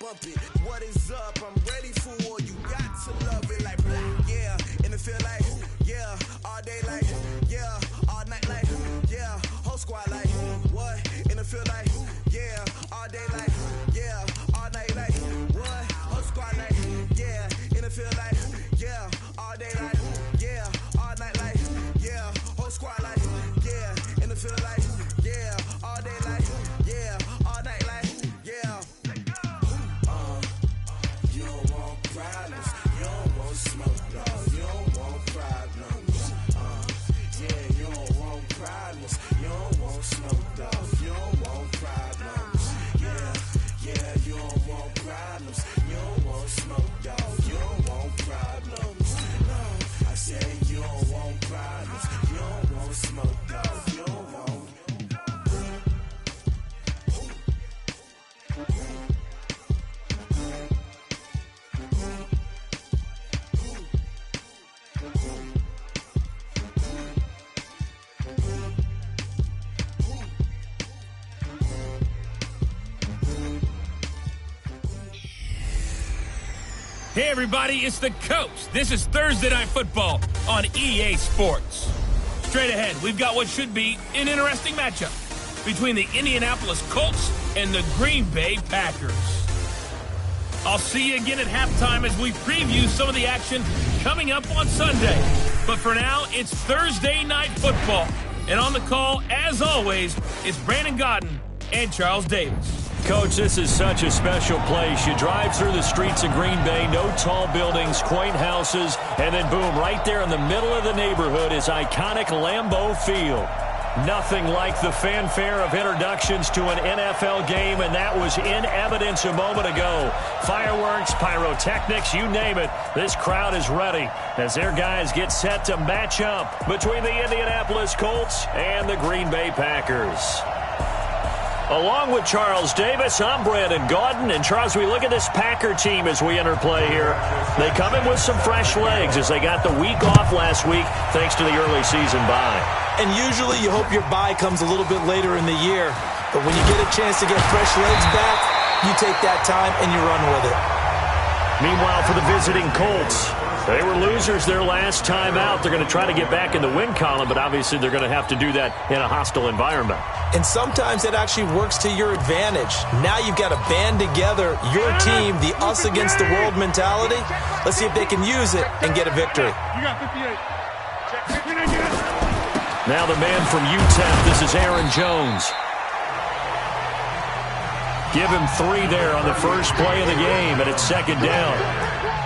bump it. What is up? I'm ready for war. You got to love it like, yeah. And it feel like, yeah. All day like, yeah. All night like, yeah. Whole squad like, what? And it feel like, yeah. All day like, yeah. All night like, what? Whole squad like, yeah. And it feel like, yeah. All day like, yeah. All night like, yeah. Whole squad like, yeah. And it feel like, yeah. All day like, yeah. All night like, yeah. You don't want problems. You don't want smoke, dog. You don't want problems. Yeah, you don't want problems. You don't want smoke, dog. You don't want problems. Yeah, you don't want problems. You don't want smoke, dog. You don't want problems. No, I said you don't want problems. You don't want smoke, dog. You don't want. Hey everybody, it's the Coach. This is Thursday Night Football on EA Sports. Straight ahead, we've got what should be an interesting matchup between the Indianapolis Colts and the Green Bay Packers. I'll see you again at halftime as we preview some of the action coming up on Sunday. But for now, it's Thursday Night Football. And on the call, as always, is Brandon Godden and Charles Davis. Coach, this is such a special place. You drive through the streets of Green Bay, no tall buildings, quaint houses, and then boom, right there in the middle of the neighborhood is iconic Lambeau Field. Nothing like the fanfare of introductions to an NFL game, and that was in evidence a moment ago. Fireworks, pyrotechnics, you name it. This crowd is ready as their guys get set to match up between the Indianapolis Colts and the Green Bay Packers. Along with Charles Davis, I'm Brandon Gaudin. And, Charles, we look at this Packer team as we enter play here. They come in with some fresh legs as they got the week off last week thanks to the early season bye. And usually you hope your bye comes a little bit later in the year. But when you get a chance to get fresh legs back, you take that time and you run with it. Meanwhile, for the visiting Colts, they were losers their last time out. They're going to try to get back in the win column, but obviously they're going to have to do that in a hostile environment. And sometimes it actually works to your advantage. Now you've got to band together your team, the us against the world mentality. Let's see if they can use it and get a victory. You got 58. Now the man from UTEP, this is Aaron Jones. Give him 3 there on the first play of the game, and it's second down.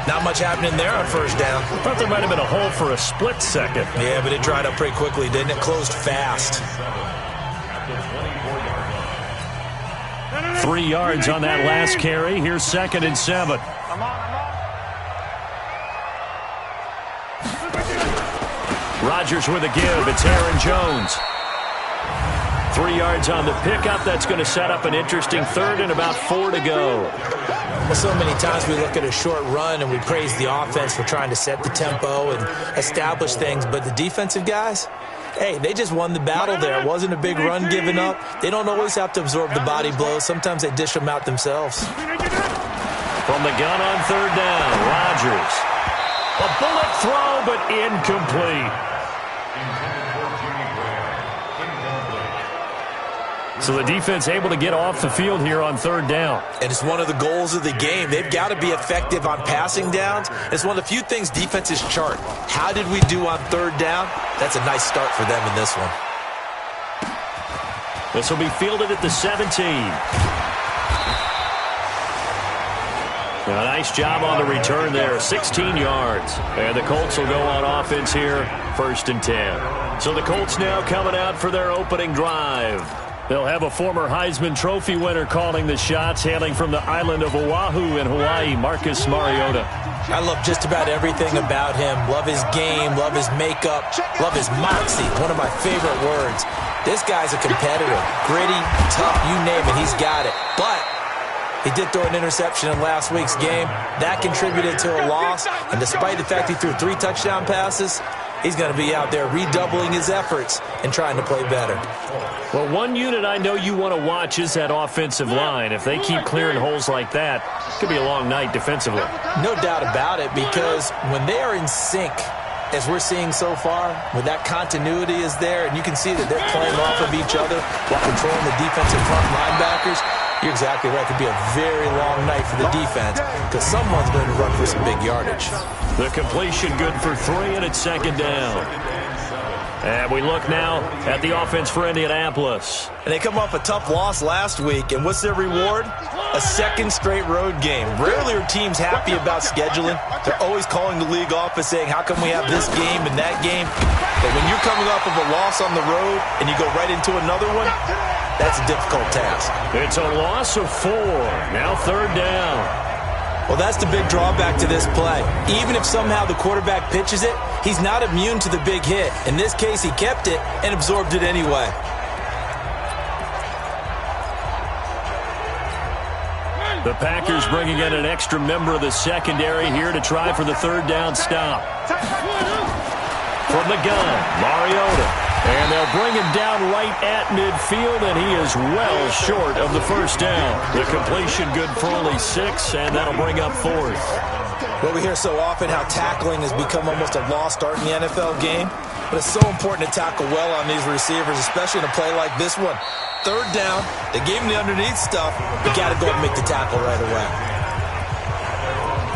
Not much happening there on first down. I thought there might have been a hole for a split second. Yeah, but it dried up pretty quickly, didn't it? Closed fast. 3 yards on that last carry. Here's 2nd and 7. Rodgers with a give. It's Aaron Jones. 3 yards on the pickup. That's going to set up an interesting 3rd and about 4 to go. Well, so many times we look at a short run and we praise the offense for trying to set the tempo and establish things. But the defensive guys, hey, they just won the battle there. It wasn't a big run given up. They don't always have to absorb the body blows. Sometimes they dish them out themselves. From the gun on 3rd down, Rodgers. A bullet throw, but incomplete. So the defense able to get off the field here on 3rd down. And it's one of the goals of the game. They've got to be effective on passing downs. It's one of the few things defenses chart. How did we do on 3rd down? That's a nice start for them in this one. This will be fielded at the 17. A nice job on the return there, 16 yards. And the Colts will go on offense here, 1st and 10. So the Colts now coming out for their opening drive. They'll have a former Heisman Trophy winner calling the shots, hailing from the island of Oahu in Hawaii, Marcus Mariota. I love just about everything about him. Love his game, love his makeup, love his moxie, one of my favorite words. This guy's a competitor, gritty, tough, you name it, he's got it. But he did throw an interception in last week's game. That contributed to a loss, and despite the fact he threw 3 touchdown passes, he's going to be out there redoubling his efforts and trying to play better. Well, one unit I know you want to watch is that offensive line. If they keep clearing holes like that, it could be a long night defensively. No doubt about it, because when they are in sync, as we're seeing so far, when that continuity is there, and you can see that they're playing off of each other while controlling the defensive front linebackers, you're exactly right. It could be a very long night for the defense because someone's going to run for some big yardage. The completion good for 3, and it's second down. And we look now at the offense for Indianapolis. And they come off a tough loss last week, and what's their reward? A second straight road game. Rarely are teams happy about scheduling. They're always calling the league office saying, how come we have this game and that game? But when you're coming off of a loss on the road and you go right into another one, that's a difficult task. It's a loss of 4. Now third down. Well, that's the big drawback to this play. Even if somehow the quarterback pitches it, he's not immune to the big hit. In this case, he kept it and absorbed it anyway. The Packers bringing in an extra member of the secondary here to try for the third down stop. From the gun, Mariota. And they'll bring him down right at midfield, and he is well short of the first down. The completion good for only 6, and that'll bring up 4th. Well, we hear so often how tackling has become almost a lost art in the NFL game, but it's so important to tackle well on these receivers, especially in a play like this one. Third down, they gave him the underneath stuff, you got to go and make the tackle right away.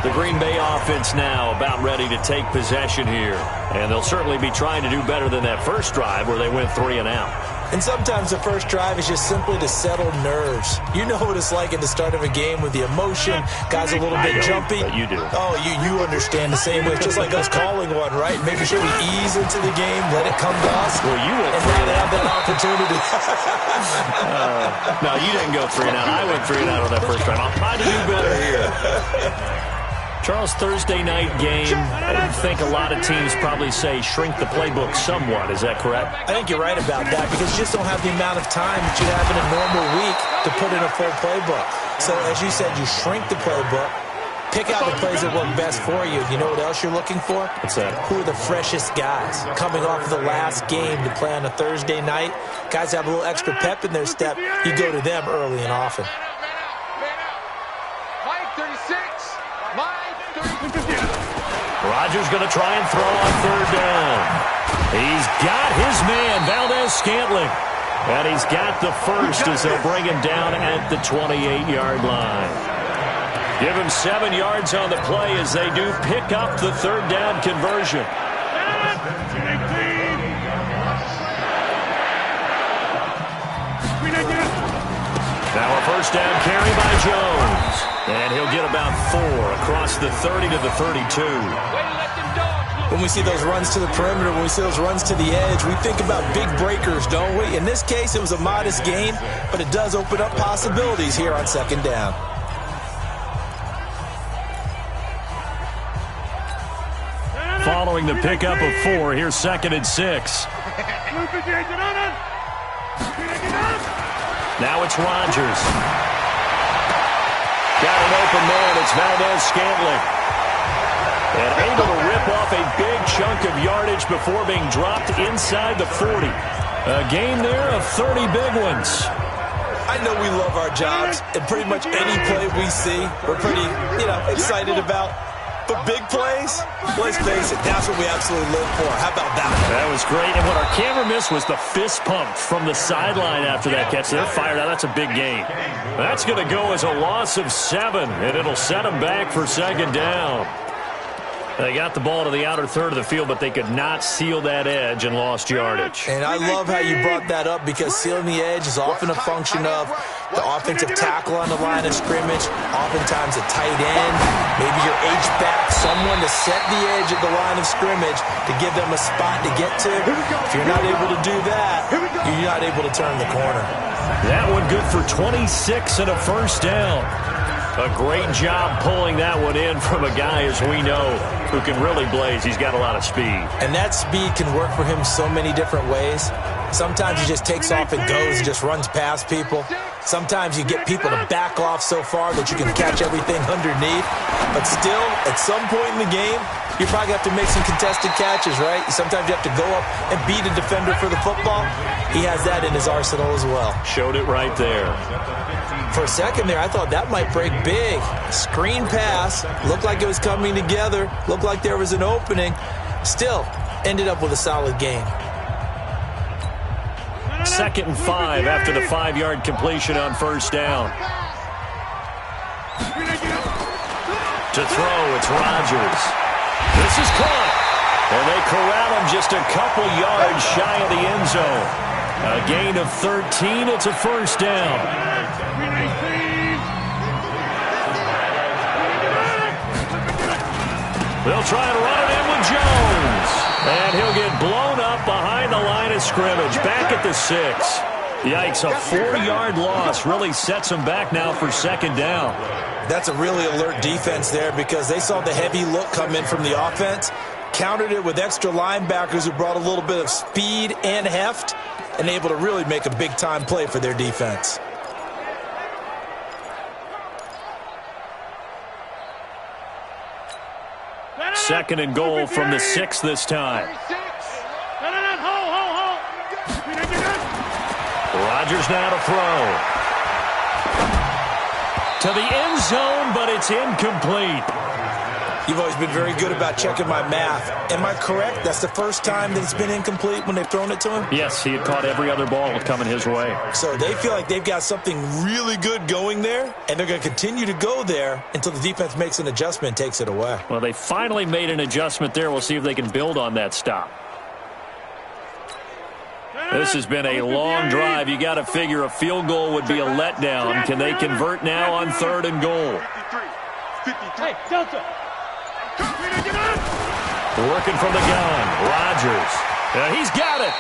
The Green Bay offense now about ready to take possession here. And they'll certainly be trying to do better than that first drive where they went 3 and out. And sometimes the first drive is just simply to settle nerves. You know what it's like at the start of a game with the emotion. Guys a little bit jumpy. You do. Oh, you understand the same way. It's just like us calling one, right? Making sure we ease into the game, let it come to us. Well, you went and now they have that opportunity. No, you didn't go 3 and out. I went 3 and out on that first drive. I'll try to do better here. Charles, Thursday night game, I think a lot of teams probably say shrink the playbook somewhat. Is that correct? I think you're right about that because you just don't have the amount of time that you have in a normal week to put in a full playbook. So, as you said, you shrink the playbook, pick out the plays that work best for you. You know what else you're looking for? What's that? Who are the freshest guys coming off of the last game to play on a Thursday night? Guys have a little extra pep in their step. You go to them early and often. Rodgers going to try and throw on third down. He's got his man, Valdez-Scantling. And he's got the first as they'll bring him down at the 28-yard line. Give him 7 yards on the play as they do pick up the third down conversion. Now a first down carry by Jones. And he'll get about 4 across the 30 to the 32. When we see those runs to the perimeter, when we see those runs to the edge, we think about big breakers, don't we? In this case, it was a modest gain, but it does open up possibilities here on second down. Following the pickup of 4, here's 2nd and 6. Now it's Rodgers. Got an open man. It's Valdez-Scantling. And able to rip off a big chunk of yardage before being dropped inside the 40. A gain there of 30 big ones. I know we love our jobs, and pretty much any play we see, we're pretty, excited about. But big plays, let's face it, that's what we absolutely live for. How about that? That was great. And what our camera missed was the fist pump from the sideline after that catch. They're fired out. That's a big gain. That's going to go as a loss of 7, and it'll set them back for second down. They got the ball to the outer third of the field, but they could not seal that edge and lost yardage. And I love how you brought that up because sealing the edge is often a function of the offensive tackle on the line of scrimmage, oftentimes a tight end, maybe your H-back, someone to set the edge at the line of scrimmage to give them a spot to get to. If you're not able to do that, you're not able to turn the corner. That one good for 26 and a first down. A great job pulling that one in from a guy, as we know, who can really blaze. He's got a lot of speed. And that speed can work for him so many different ways. Sometimes he just takes off and goes and just runs past people. Sometimes you get people to back off so far that you can catch everything underneath. But still, at some point in the game, you probably have to make some contested catches, right? Sometimes you have to go up and beat a defender for the football. He has that in his arsenal as well. Showed it right there. For a second there, I thought that might break big. Screen pass. Looked like it was coming together. Looked like there was an opening. Still, ended up with a solid game. 2nd and 5 after the 5-yard completion on first down. To throw, it's Rodgers. This is caught. And they corral him just a couple yards shy of the end zone. A gain of 13. It's a first down. They'll try and run it in with Jones. And he'll get blown up behind the line of scrimmage. Back at the 6. Yikes, a 4-yard loss really sets them back now for 2nd down. That's a really alert defense there because they saw the heavy look come in from the offense, countered it with extra linebackers who brought a little bit of speed and heft, and able to really make a big-time play for their defense. Second and goal from the 6 this time. Rodgers now to throw. To the end zone, but it's incomplete. You've always been very good about checking my math. Am I correct? That's the first time that it's been incomplete when they've thrown it to him? Yes, he had caught every other ball coming his way. So they feel like they've got something really good going there, and they're going to continue to go there until the defense makes an adjustment and takes it away. Well, they finally made an adjustment there. We'll see if they can build on that stop. This has been a long drive. You got to figure a field goal would be a letdown. Can they convert now on 3rd and goal? Hey, Delta. Working from the gun, Rodgers. He's got it.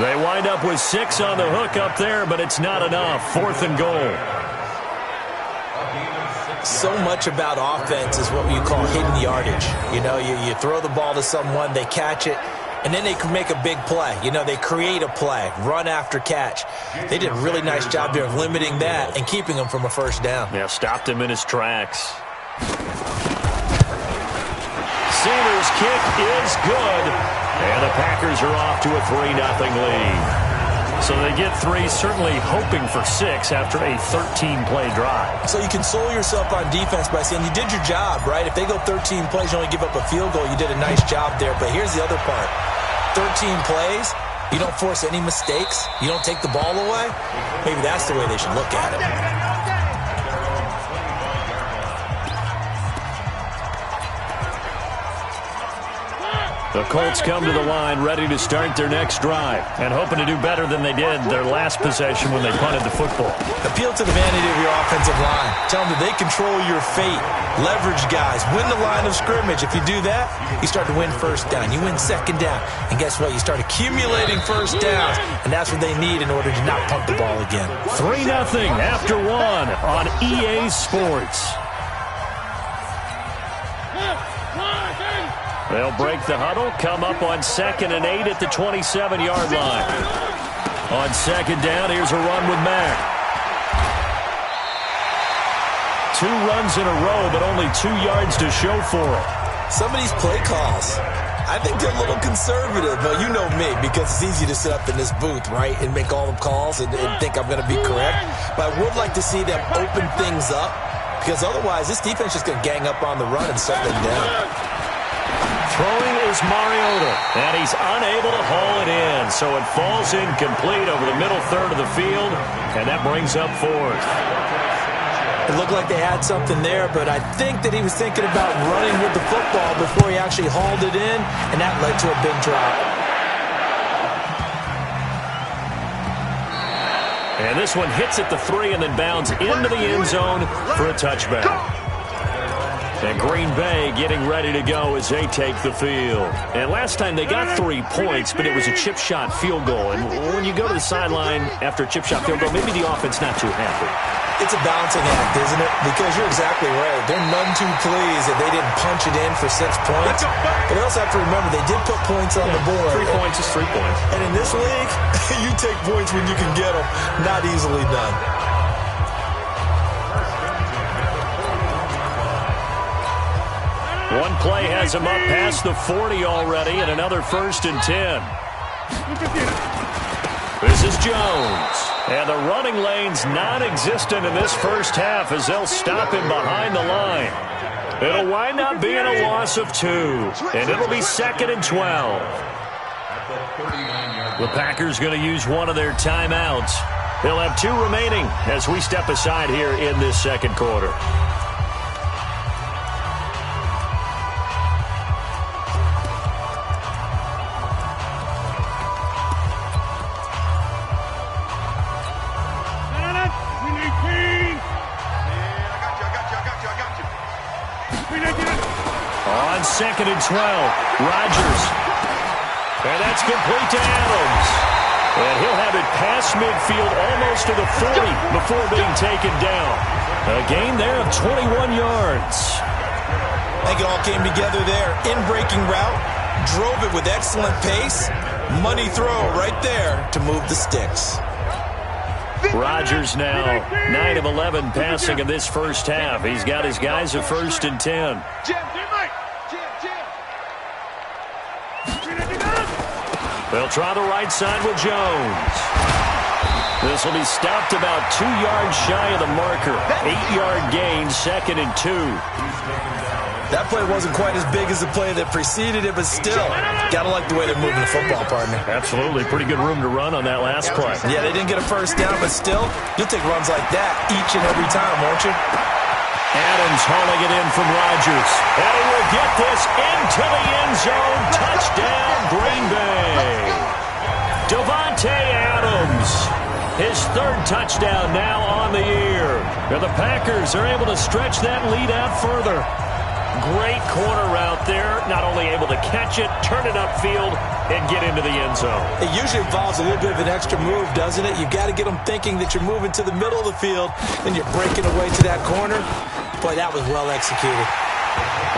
They wind up with 6 on the hook up there, but it's not enough. 4th and goal. So much about offense is what you call hidden yardage. You know, you throw the ball to someone, they catch it, and then they can make a big play. You know, they create a play, run after catch. They did a really nice job there of limiting that and keeping him from a first down. Yeah, stopped him in his tracks. Sanders' kick is good, and the Packers are off to a 3-0 lead. So they get 3, certainly hoping for 6 after a 13-play drive. So you console yourself on defense by saying you did your job, right? If they go 13 plays, you only give up a field goal, you did a nice job there. But here's the other part. 13 plays, you don't force any mistakes, you don't take the ball away. Maybe that's the way they should look at it. The Colts come to the line ready to start their next drive and hoping to do better than they did their last possession when they punted the football. Appeal to the vanity of your offensive line. Tell them that they control your fate. Leverage guys. Win the line of scrimmage. If you do that, you start to win first down. You win 2nd down. And guess what? You start accumulating first downs. And that's what they need in order to not punt the ball again. 3-0 after 1 on EA Sports. They'll break the huddle, come up on 2nd and 8 at the 27-yard line. On 2nd down, here's a run with Mack. 2 runs in a row, but only 2 yards to show for it. Some of these play calls, I think they're a little conservative. But you know me, because it's easy to sit up in this booth, right, and make all the calls and think I'm going to be correct. But I would like to see them open things up, because otherwise this defense is just going to gang up on the run and shut them down. Throwing is Mariota, and he's unable to haul it in. So it falls incomplete over the middle third of the field, and that brings up 4th. It looked like they had something there, but I think that he was thinking about running with the football before he actually hauled it in, and that led to a big drop. And this one hits at the 3 and then bounds into the end zone for a touchback. And Green Bay getting ready to go as they take the field. And last time they got 3 points, but it was a chip shot field goal. And when you go to the sideline after a chip shot field goal, maybe the offense not too happy. It's a balancing act, isn't it? Because you're exactly right. They're none too pleased that they didn't punch it in for 6 points. But they also have to remember they did put points on the board. 3 points is 3 points. And in this league, you take points when you can get them. Not easily done. One play has him up past the 40 already, and another 1st and 10. This is Jones. And the running lane's non-existent in this first half as they'll stop him behind the line. It'll wind up being a loss of 2, and it'll be 2nd and 12. The Packers going to use one of their timeouts. They'll have 2 remaining as we step aside here in this second quarter. On 2nd and 12, Rodgers. And that's complete to Adams. And he'll have it past midfield almost to the 40 before being taken down. A gain there of 21 yards. I think it all came together there. In-breaking route, drove it with excellent pace. Money throw right there to move the sticks. Rodgers now 9 of 11 passing in this first half. He's got his guys a 1st and 10. They'll try the right side with Jones. This will be stopped about 2 yards shy of the marker. 8-yard gain, 2nd and 2. That play wasn't quite as big as the play that preceded it, but still, gotta like the way they're moving the football, partner. Absolutely. Pretty good room to run on that last play. Yeah, they didn't get a 1st down, but still, you'll take runs like that each and every time, won't you? Adams hauling it in from Rodgers. And he will get this into the end zone. Touchdown, Green Bay. Davante Adams. His 3rd touchdown now on the year. And the Packers are able to stretch that lead out further. Great corner route there. Not only able to catch it, turn it upfield, and get into the end zone. It usually involves a little bit of an extra move, doesn't it? You've got to get them thinking that you're moving to the middle of the field, and you're breaking away to that corner. Boy, that was well executed.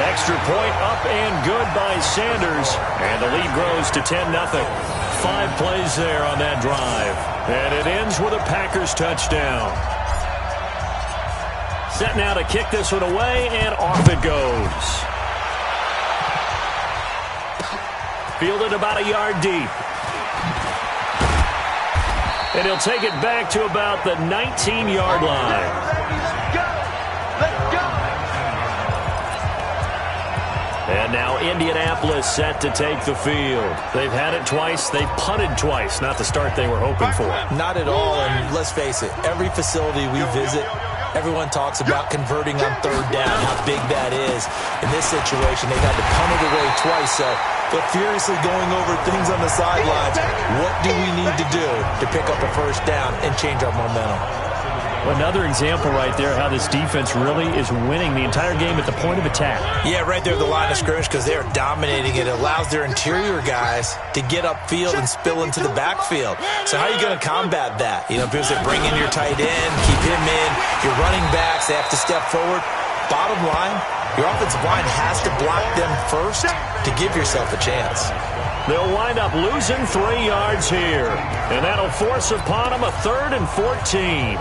Extra point up and good by Sanders. And the lead grows to 10-0. 5 plays there on that drive. And it ends with a Packers touchdown. Set now to kick this one away, and off it goes. Fielded about a yard deep. And he'll take it back to about the 19-yard line. And now Indianapolis set to take the field. They've had it twice. They've punted twice. Not the start they were hoping for. Not at all, and let's face it, every facility we visit, everyone talks about converting on 3rd down, how big that is. In this situation, they got to punt it away twice, so they're furiously going over things on the sidelines. What do we need to do to pick up a 1st down and change our momentum? Another example right there how this defense really is winning the entire game at the point of attack. Yeah, right there at the line of scrimmage because they're dominating it. It allows their interior guys to get upfield and spill into the backfield. So how are you going to combat that? You know, because they bring in your tight end, keep him in, your running backs, they have to step forward. Bottom line, your offensive line has to block them first to give yourself a chance. They'll wind up losing 3 yards here. And that'll force upon them a 3rd and 14.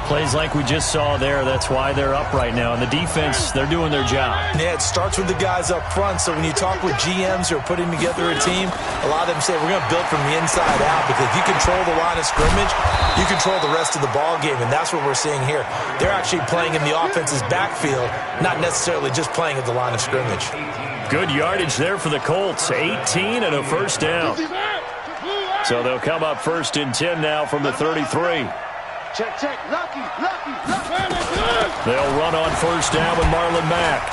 Plays like we just saw there. That's why they're up right now. And the defense, they're doing their job. Yeah, it starts with the guys up front. So when you talk with GMs who are putting together a team, a lot of them say, we're going to build from the inside out, because if you control the line of scrimmage, you control the rest of the ball game. And that's what we're seeing here. They're actually playing in the offense's backfield, not necessarily just playing at the line of scrimmage. Good yardage there for the Colts. 18 and a 1st down. So they'll come up 1st and 10 now from the 33. Check, lucky. They'll run on 1st down with Marlon Mack.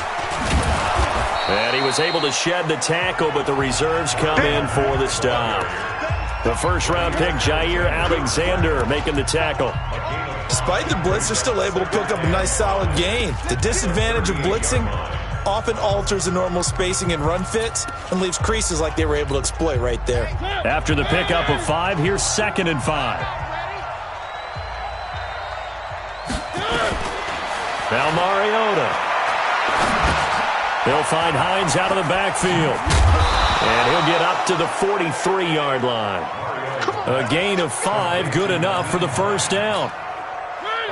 And he was able to shed the tackle, but the reserves come in for the stop. The 1st-round pick, Jair Alexander, making the tackle. Despite the blitz, they're still able to pick up a nice, solid gain. The disadvantage of blitzing often alters the normal spacing and run fits and leaves creases like they were able to exploit right there. After the pickup of 5, here's 2nd and 5. Now Mariota. He'll find Hines out of the backfield. And he'll get up to the 43-yard line. A gain of 5, good enough for the 1st down.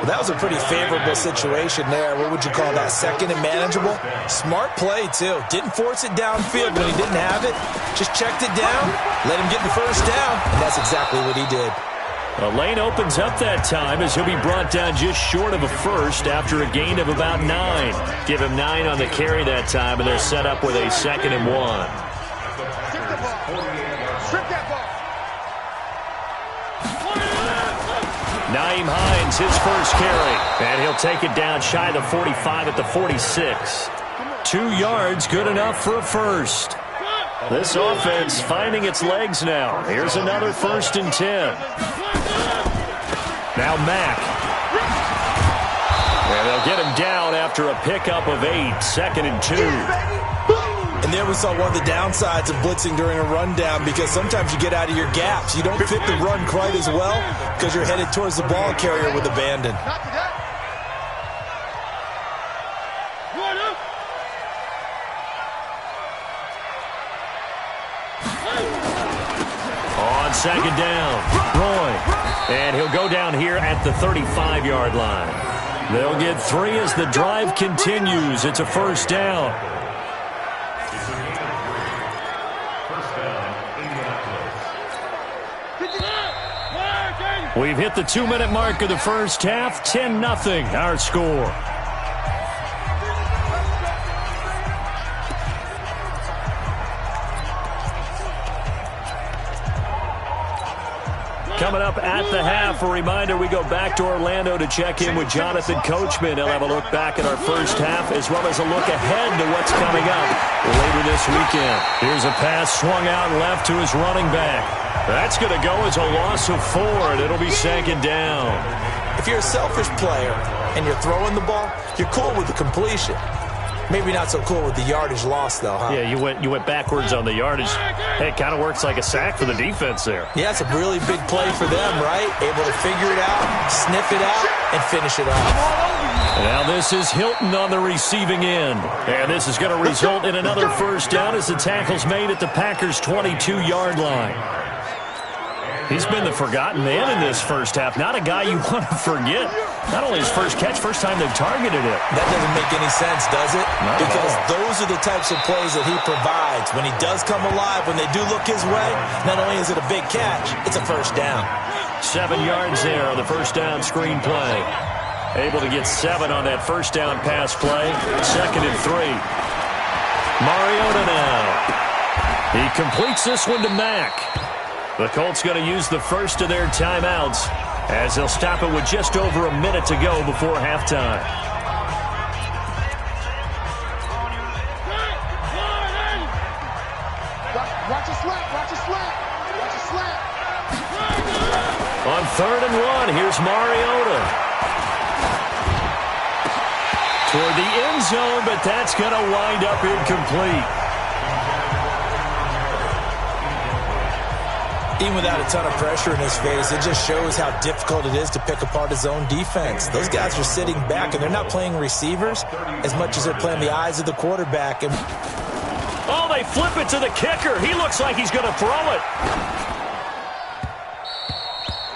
Well, that was a pretty favorable situation there. What would you call that? Second and manageable? Smart play, too. Didn't force it downfield when he didn't have it. Just checked it down, let him get the first down, and that's exactly what he did. The lane opens up that time as he'll be brought down just short of a first after a gain of about 9. Give him 9 on the carry that time, and they're set up with a 2nd and 1. Nyheim Hines, his first carry, and he'll take it down shy of the 45 at the 46. 2 yards, good enough for a first. This offense finding its legs now. Here's another 1st and 10. Now Mack. And they'll get him down after a pickup of 8, 2nd and 2. And there we saw one of the downsides of blitzing during a rundown, because sometimes you get out of your gaps. You don't fit the run quite as well because you're headed towards the ball carrier with abandon. On 2nd down, Roy. And he'll go down here at the 35-yard line. They'll get 3 as the drive continues. It's a 1st down. We've hit the 2-minute mark of the first half. 10-0 our score. Coming up at the half, a reminder, we go back to Orlando to check in with Jonathan Coachman. He'll have a look back at our first half as well as a look ahead to what's coming up later this weekend. Here's a pass swung out left to his running back. That's going to go as a loss of 4, and it'll be 2nd down. If you're a selfish player and you're throwing the ball, you're cool with the completion. Maybe not so cool with the yardage loss, though, huh? Yeah, you went backwards on the yardage. Hey, it kind of works like a sack for the defense there. Yeah, it's a really big play for them, right? Able to figure it out, sniff it out, and finish it off. Now this is Hilton on the receiving end. And this is going to result in another 1st down as the tackle's made at the Packers' 22-yard line. He's been the forgotten man in this first half. Not a guy you want to forget. Not only his first catch, first time they've targeted it. That doesn't make any sense, does it? Because those are the types of plays that he provides. When he does come alive, when they do look his way, not only is it a big catch, it's a 1st down. 7 yards there on the 1st down screen play. Able to get 7 on that 1st down pass play. 2nd and 3. Mariota now. He completes this one to Mack. The Colts going to use the first of their timeouts as they'll stop it with just over a minute to go before halftime. Watch a slant, watch a slant, watch a slant. On 3rd and 1, here's Mariota. Toward the end zone, but that's going to wind up incomplete. Even without a ton of pressure in his face, it just shows how difficult it is to pick apart his own defense. Those guys are sitting back, and they're not playing receivers as much as they're playing the eyes of the quarterback. And oh, they flip it to the kicker. He looks like he's going to throw it.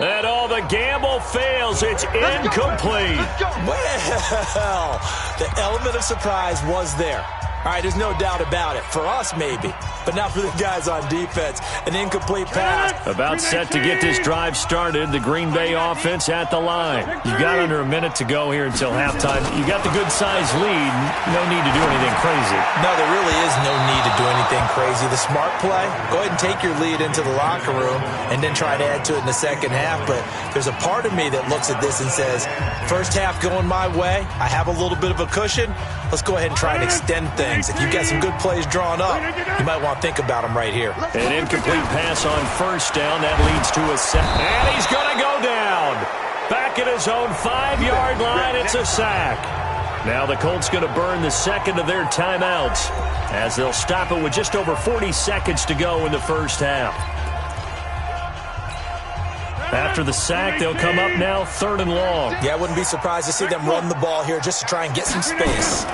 And all the gamble fails. It's incomplete. Well, the element of surprise was there. All right, there's no doubt about it. For us, maybe. But not for the guys on defense. An incomplete pass. About set to get this drive started. The Green Bay offense at the line. You've got under a minute to go here until halftime. You got the good-sized lead. No need to do anything crazy. No, there really is no need to do anything crazy. The smart play, go ahead and take your lead into the locker room and then try to add to it in the second half. But there's a part of me that looks at this and says, first half going my way. I have a little bit of a cushion. Let's go ahead and try and extend things. If you've got some good plays drawn up, you might want to think about them right here. An incomplete pass on 1st down. That leads to a set. And he's going to go down. Back at his own 5-yard line. It's a sack. Now the Colts going to burn the 2nd of their timeouts as they'll stop it with just over 40 seconds to go in the first half. After the sack, they'll come up now 3rd and long. Yeah, I wouldn't be surprised to see them run the ball here just to try and get some space.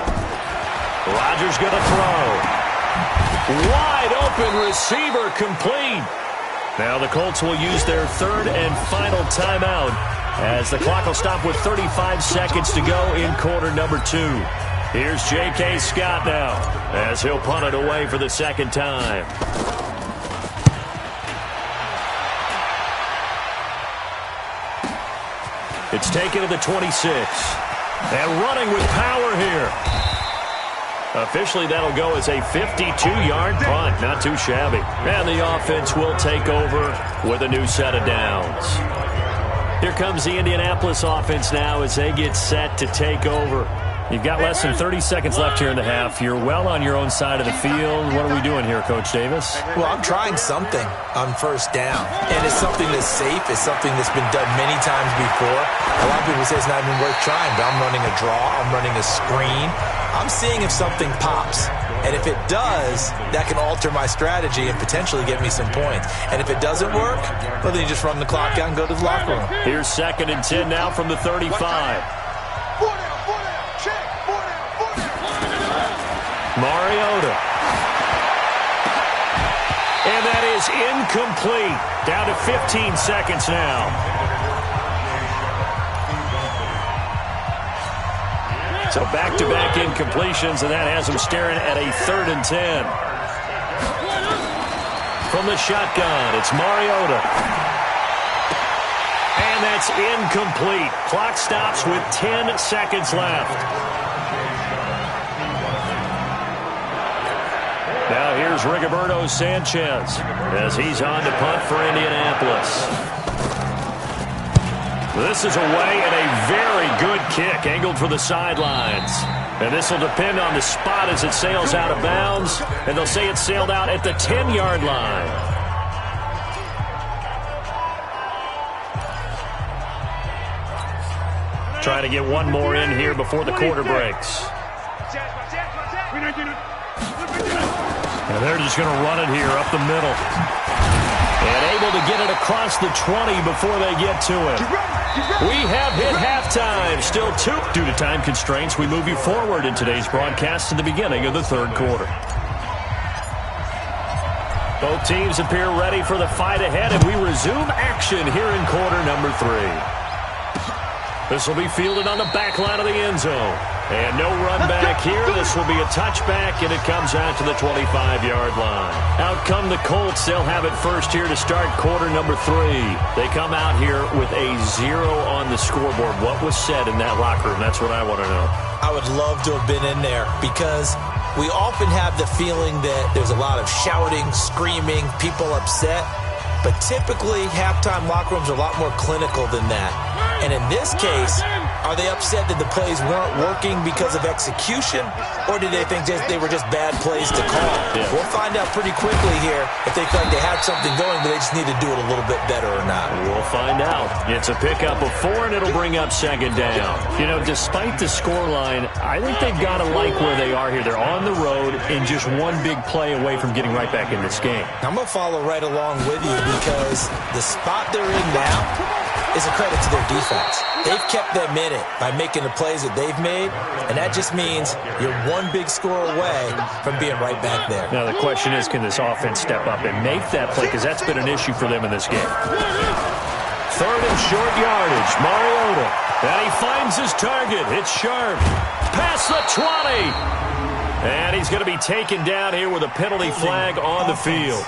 Rodgers going to throw. Wide open receiver complete. Now the Colts will use their 3rd and final timeout as the clock will stop with 35 seconds to go in quarter number 2. Here's J.K. Scott now as he'll punt it away for the second time. It's taken to the 26. And running with power here. Officially, that'll go as a 52-yard punt. Not too shabby. And the offense will take over with a new set of downs. Here comes the Indianapolis offense now as they get set to take over. You've got less than 30 seconds left here in the half. You're well on your own side of the field. What are we doing here, Coach Davis? Well, I'm trying something on first down. And it's something that's safe. It's something that's been done many times before. A lot of people say it's not even worth trying, but I'm running a draw. I'm running a screen. I'm seeing if something pops. And if it does, that can alter my strategy and potentially get me some points. And if it doesn't work, well, then you just run the clock out and go to the locker room. Here's 2nd and 10 now from the 35. Mariota. And that is incomplete. Down to 15 seconds now. So back-to-back incompletions, and that has them staring at a 3rd and 10. From the shotgun, it's Mariota. And that's incomplete. Clock stops with 10 seconds left. Now here's Rigoberto Sanchez as he's on to punt for Indianapolis. This is away and a very good kick angled for the sidelines. And this will depend on the spot as it sails out of bounds. And they'll say it sailed out at the 10-yard line. Trying to get one more in here before the quarter breaks. And they're just going to run it here up the middle. And able to get it across the 20 before they get to it. We have hit halftime. Still 2. Due to time constraints, we move you forward in today's broadcast to the beginning of the 3rd quarter. Both teams appear ready for the fight ahead, and we resume action here in quarter number 3. This will be fielded on the back line of the end zone. And no run back here. This will be a touchback, and it comes out to the 25-yard line. Out come the Colts. They'll have it first here to start quarter number 3. They come out here with a 0 on the scoreboard. What was said in that locker room? That's what I want to know. I would love to have been in there because we often have the feeling that there's a lot of shouting, screaming, people upset. But typically, halftime locker rooms are a lot more clinical than that. And in this case, are they upset that the plays weren't working because of execution, or did they think they were just bad plays to call? Yeah. We'll find out pretty quickly here if they feel like they had something going, but they just need to do it a little bit better or not. We'll find out. It's a pickup of 4, and it'll bring up 2nd down. You know, despite the scoreline, I think they've got to like where they are here. They're on the road and just one big play away from getting right back in this game. I'm going to follow right along with you because the spot they're in now is a credit to their defense. They've kept them in it by making the plays that they've made, and that just means you're one big score away from being right back there. Now the question is, can this offense step up and make that play? Because that's been an issue for them in this game. 3rd and short yardage, Mariota. And he finds his target. It's sharp. Past the 20. And he's going to be taken down here with a penalty flag on the field.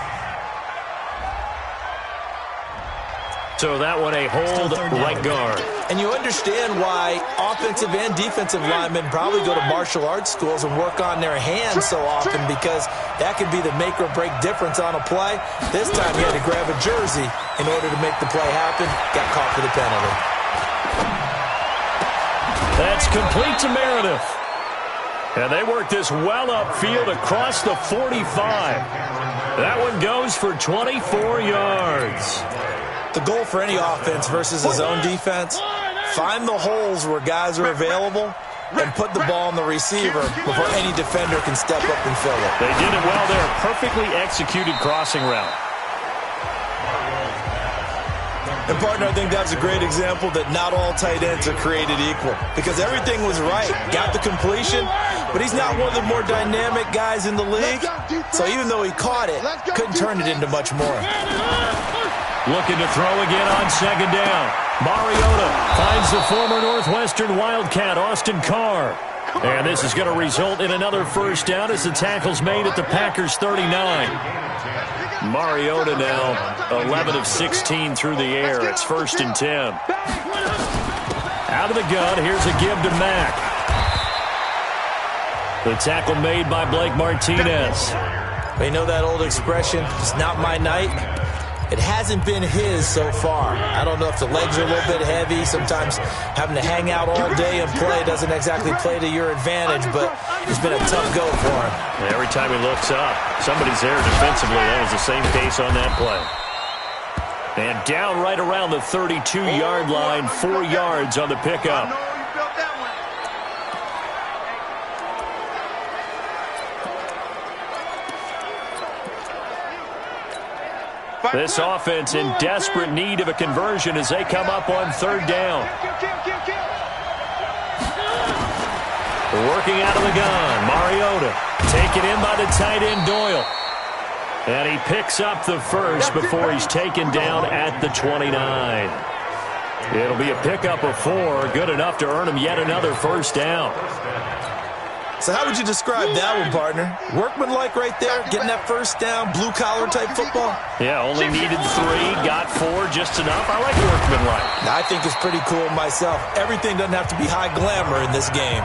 So that one a hold right guard. And you understand why offensive and defensive linemen probably go to martial arts schools and work on their hands so often, because that could be the make or break difference on a play. This time he had to grab a jersey in order to make the play happen. Got caught for the penalty. That's complete to Meredith. And they work this well upfield across the 45. That one goes for 24 yards. The goal for any offense versus his own defense, find the holes where guys are available and put the ball on the receiver before any defender can step up and fill it. They did it well there. Perfectly executed crossing route. And, partner, I think that's a great example that not all tight ends are created equal, because everything was right. Got the completion, but he's not one of the more dynamic guys in the league. So even though he caught it, couldn't turn it into much more. Looking to throw again on second down. Mariota finds the former Northwestern Wildcat, Austin Carr. And this is going to result in another first down as the tackle's made at the Packers' 39. Mariota now 11 of 16 through the air. It's 1st and 10. Out of the gun, here's a give to Mack. The tackle made by Blake Martinez. You know that old expression, it's not my night? It hasn't been his so far. I don't know if the legs are a little bit heavy. Sometimes having to hang out all day and play doesn't exactly play to your advantage, but it's been a tough go for him. Every time he looks up, somebody's there defensively. That was the same case on that play. And down right around the 32-yard line, 4 yards on the pickup. This offense in desperate need of a conversion as they come up on 3rd down. Working out of the gun, Mariota. Taken in by the tight end, Doyle. And he picks up the first before he's taken down at the 29. It'll be a pickup of 4, good enough to earn him yet another first down. So how would you describe that one, partner? Workmanlike right there, getting that first down, blue-collar type football? Yeah, only needed 3, got 4, just enough. I like workmanlike. I think it's pretty cool myself. Everything doesn't have to be high glamour in this game.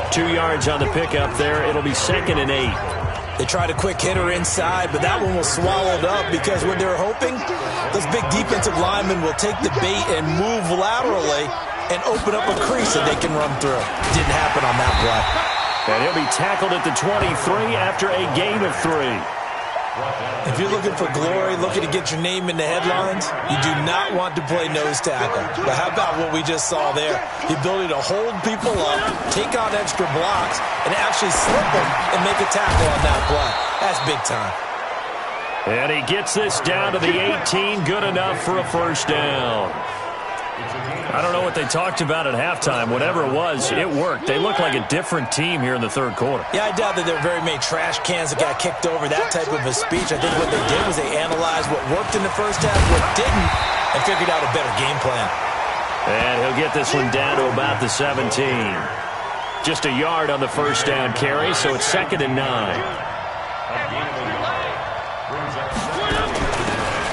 2 yards on the pickup there. It'll be 2nd and 8. They tried a quick hitter inside, but that one was swallowed up because what they were hoping, those big defensive linemen will take the bait and move laterally and open up a crease that they can run through. Didn't happen on that play. And he'll be tackled at the 23 after a gain of 3. If you're looking for glory, looking to get your name in the headlines, you do not want to play nose tackle. But how about what we just saw there? The ability to hold people up, take on extra blocks, and actually slip them and make a tackle on that play. That's big time. And he gets this down to the 18, good enough for a first down. I don't know what they talked about at halftime. Whatever it was, it worked. They look like a different team here in the 3rd quarter. Yeah, I doubt that there were very many trash cans that got kicked over, that type of a speech. I think what they did was they analyzed what worked in the first half, what didn't, and figured out a better game plan. And he'll get this one down to about the 17. Just a yard on the first down carry, so it's 2nd and 9.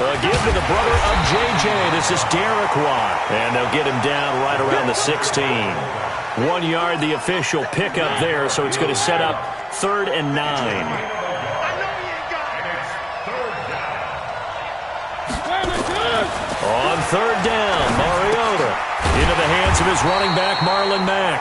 A give to the brother of J.J. This is Derek Watt. And they'll get him down right around the 16. 1 yard, the official pickup there, so it's going to set up 3rd and 9. On 3rd down, Mariota into the hands of his running back, Marlon Mack.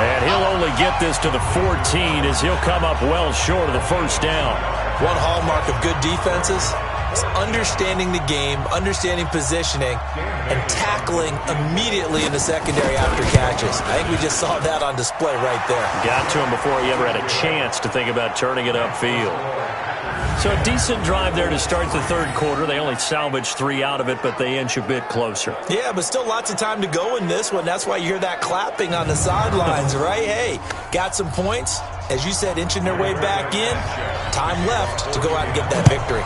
And he'll only get this to the 14 as he'll come up well short of the first down. One hallmark of good defenses is understanding the game, understanding positioning, and tackling immediately in the secondary after catches. I think we just saw that on display right there. Got to him before he ever had a chance to think about turning it upfield. So a decent drive there to start the 3rd quarter. They only salvaged 3 out of it, but they inch a bit closer. Yeah, but still lots of time to go in this one. That's why you hear that clapping on the sidelines, right? Hey, got some points. As you said, inching their way back in. Time left to go out and get that victory.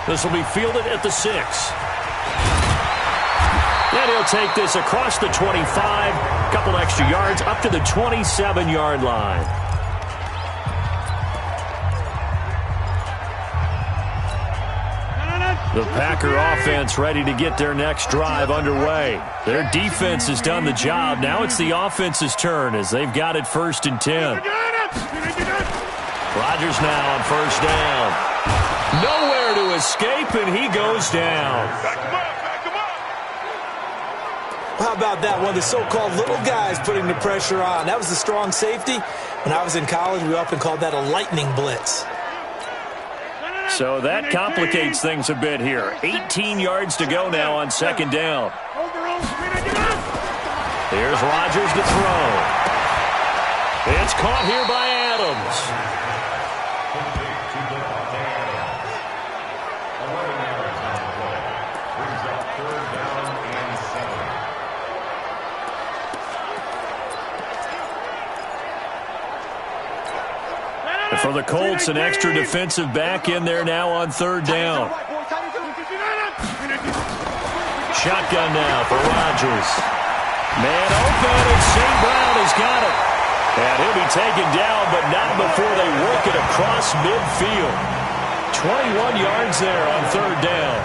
This will be fielded at the 6. And he'll take this across the 25. Couple extra yards up to the 27-yard line. The Packer offense ready to get their next drive underway. Their defense has done the job. Now it's the offense's turn as they've got it 1st and 10. Rodgers now on 1st down. Nowhere to escape, and he goes down. How about that? One of the so-called little guys putting the pressure on. That was the strong safety. When I was in college, we often called that a lightning blitz. So that complicates things a bit here. 18 yards to go now on 2nd down. Here's Rodgers to throw. It's caught here by Adams. And for the Colts, an extra defensive back in there now on third down. Shotgun now for Rodgers. Man open, and St. Brown has got it. And he'll be taken down, but not before they work it across midfield. 21 yards there on third down.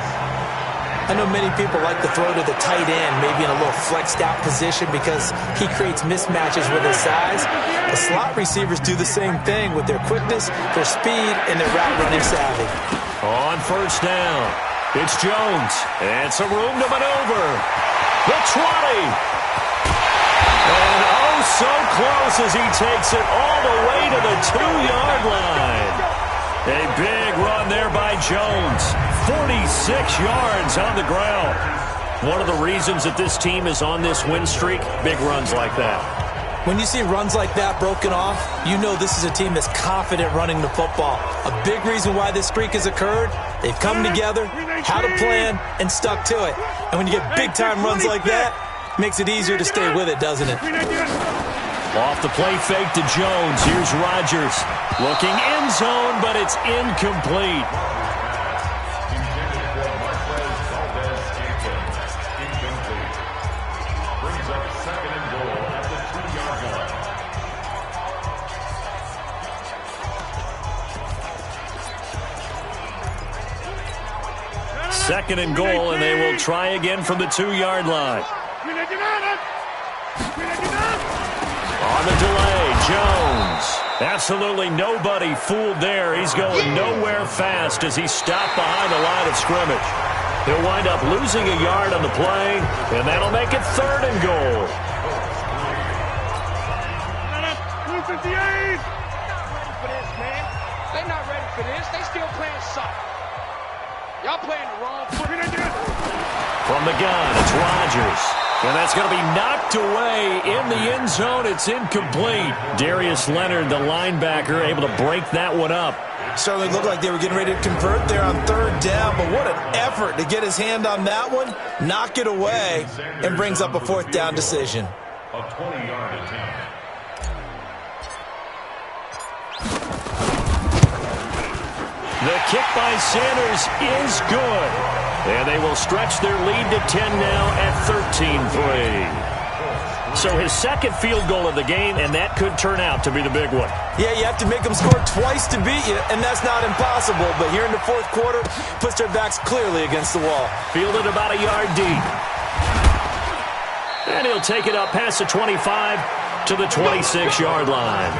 I know many people like to throw to the tight end, maybe in a little flexed out position because he creates mismatches with his size. The slot receivers do the same thing with their quickness, their speed, and their route running savvy. On first down, it's Jones, and some room to maneuver. The 20. And oh, so close as he takes it all the way to the 2-yard line. A big run there by Jones. 46 yards on the ground. One of the reasons that this team is on this win streak, big runs like that. When you see runs like that broken off, you know this is a team that's confident running the football. A big reason why this streak has occurred, they've come together, had a plan, and stuck to it. And when you get big-time runs like that, it makes it easier to stay with it, doesn't it? Off the play fake to Jones. Here's Rodgers. Looking end zone, but it's incomplete. Second and goal, and they will try again from the 2-yard line. On the delay, Jones. Absolutely nobody fooled there. He's going nowhere fast as he's stopped behind the line of scrimmage. He'll wind up losing a yard on the play, and that'll make it third and goal. They're not ready for this. They still playing soft. Y'all playing the wrong foot. From the gun, it's Rodgers. And that's going to be knocked away in the end zone. It's incomplete. Darius Leonard, the linebacker, able to break that one up. Certainly looked like they were getting ready to convert there on third down, but what an effort to get his hand on that one, knock it away, and brings up a fourth down decision. A 20-yard attempt. The kick by Sanders is good. And they will stretch their lead to 10 now at 13-3. So his second field goal of the game, and that could turn out to be the big one. Yeah, you have to make them score twice to beat you, and that's not impossible. But here in the fourth quarter, puts their backs clearly against the wall. Fielded about a yard deep. And he'll take it up past the 25 to the 26-yard line.